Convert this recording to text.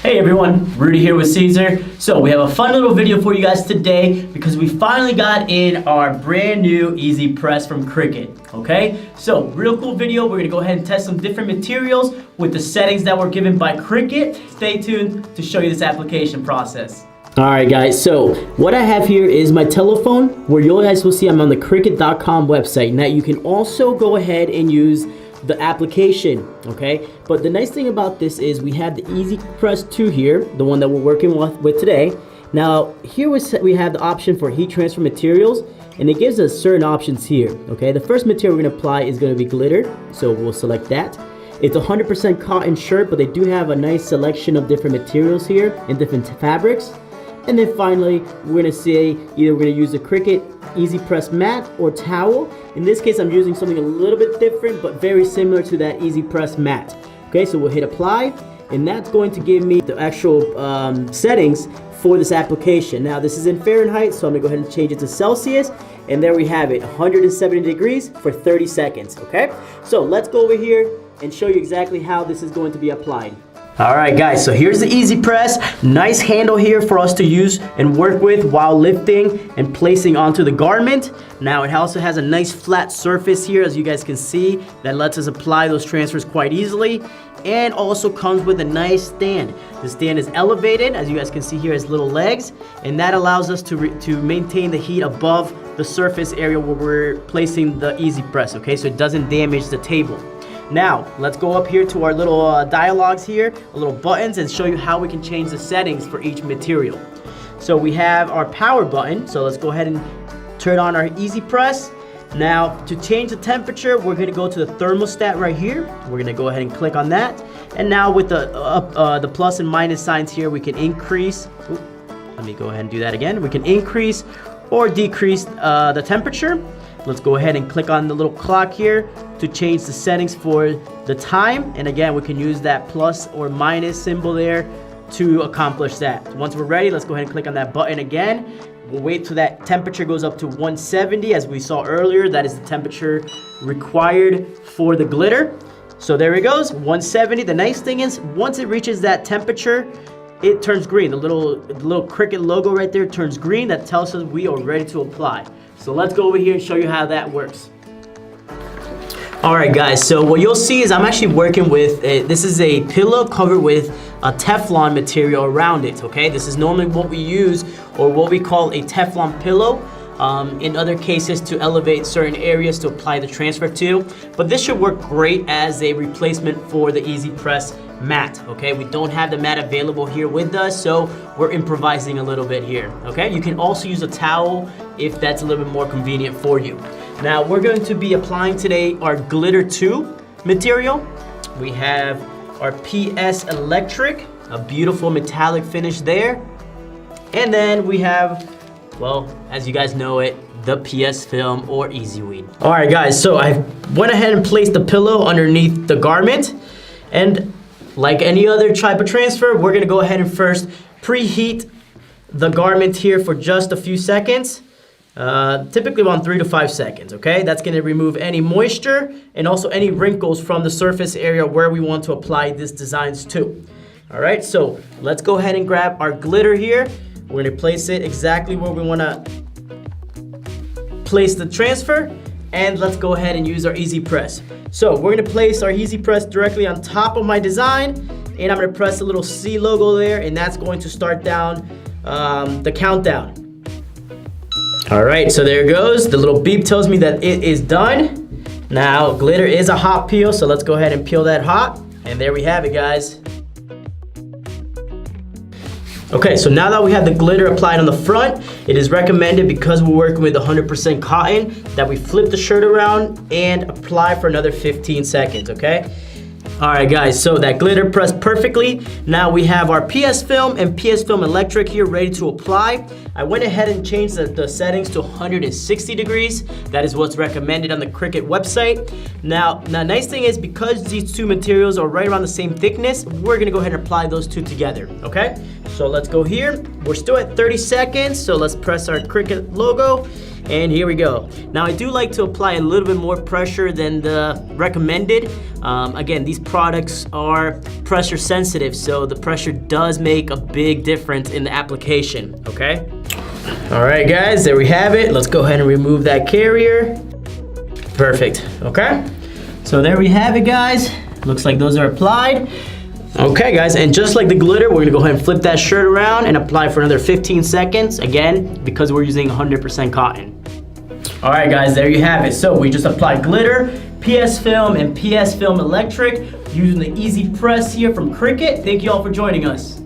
Hey everyone, Rudy here with Caesar. So we have a fun little video for you guys today because we finally got in our brand new EasyPress from Cricut. Okay, so real cool video. We're gonna go ahead and test some different materials with the settings that were given by Cricut. Stay tuned to show you this application process. Alright guys, so what I have here is my telephone where you guys will see I'm on the Cricut.com website. Now you can also go ahead and use the application, okay? But the nice thing about this is we have the EasyPress 2 here, the one that we're working with today. Now here we have the option for heat transfer materials, and it gives us certain options here, okay? The first material we're gonna apply is gonna be glitter, so we'll select that. It's 100% cotton shirt, but they do have a nice selection of different materials here and different fabrics. And then finally, we're gonna say either we're gonna use the Cricut EasyPress mat or towel. In this case, I'm using something a little bit different, but very similar to that EasyPress mat. Okay, so we'll hit apply, and that's going to give me the actual settings for this application. Now, this is in Fahrenheit, so I'm gonna go ahead and change it to Celsius, and there we have it, 170 degrees for 30 seconds, okay? So let's go over here and show you exactly how this is going to be applied. Alright guys, so here's the EasyPress. Nice handle here for us to use and work with while lifting and placing onto the garment. Now it also has a nice flat surface here, as you guys can see, that lets us apply those transfers quite easily, and also comes with a nice stand. The stand is elevated, as you guys can see here, has little legs, and that allows us to maintain the heat above the surface area where we're placing the EasyPress, okay, so it doesn't damage the table. Now, let's go up here to our little dialogues here, little buttons, and show you how we can change the settings for each material. So we have our power button, so let's go ahead and turn on our EasyPress. Now, to change the temperature, we're gonna go to the thermostat right here. We're gonna go ahead and click on that. And now with the plus and minus signs here, we can increase, let me go ahead and do that again. We can increase or decrease the temperature. Let's go ahead and click on the little clock here to change the settings for the time. And again, we can use that plus or minus symbol there to accomplish that. Once we're ready, let's go ahead and click on that button again. We'll wait till that temperature goes up to 170, as we saw earlier. That is the temperature required for the glitter. So there it goes, 170. The nice thing is, once it reaches that temperature, it turns green. The little Cricut logo right there turns green. That tells us we are ready to apply. So let's go over here and show you how that works. Alright guys, so what you'll see is I'm actually working with, this is a pillow covered with a Teflon material around it, okay? This is normally what we use, or what we call a Teflon pillow. In other cases, to elevate certain areas to apply the transfer to. But this should work great as a replacement for the EasyPress mat, okay? We don't have the mat available here with us, so we're improvising a little bit here, okay? You can also use a towel if that's a little bit more convenient for you. Now, we're going to be applying today our Glitter 2 material. We have our PS Electric, a beautiful metallic finish there. And then we have, well, as you guys know it, the PS Film or Easy Weed. All right, guys, so I went ahead and placed the pillow underneath the garment. And like any other type of transfer, we're gonna go ahead and first preheat the garment here for just a few seconds. Typically around 3 to 5 seconds, okay? That's gonna remove any moisture and also any wrinkles from the surface area where we want to apply these designs to. All right, so let's go ahead and grab our glitter here. We're gonna place it exactly where we wanna place the transfer, and let's go ahead and use our EasyPress. So we're gonna place our EasyPress directly on top of my design, and I'm gonna press the little C logo there, and that's going to start down the countdown. All right, so there it goes. The little beep tells me that it is done. Now, glitter is a hot peel, so let's go ahead and peel that hot, and there we have it, guys. Okay, so now that we have the glitter applied on the front, it is recommended, because we're working with 100% cotton, that we flip the shirt around and apply for another 15 seconds, okay? All right, guys, so that glitter pressed perfectly. Now we have our PS Film and PS Film Electric here ready to apply. I went ahead and changed the settings to 160 degrees. That is what's recommended on the Cricut website. Now, the nice thing is, because these two materials are right around the same thickness, we're gonna go ahead and apply those two together, okay? So let's go here. We're still at 30 seconds, so let's press our Cricut logo. And here we go. Now I do like to apply a little bit more pressure than the recommended. Again, these products are pressure sensitive, so the pressure does make a big difference in the application, okay? All right, guys, there we have it. Let's go ahead and remove that carrier. Perfect, okay? So there we have it, guys. Looks like those are applied. Okay, guys, and just like the glitter, we're gonna go ahead and flip that shirt around and apply for another 15 seconds, again, because we're using 100% cotton. All right, guys, there you have it. So we just applied glitter, PS Film, and PS Film Electric using the EasyPress here from Cricut. Thank you all for joining us.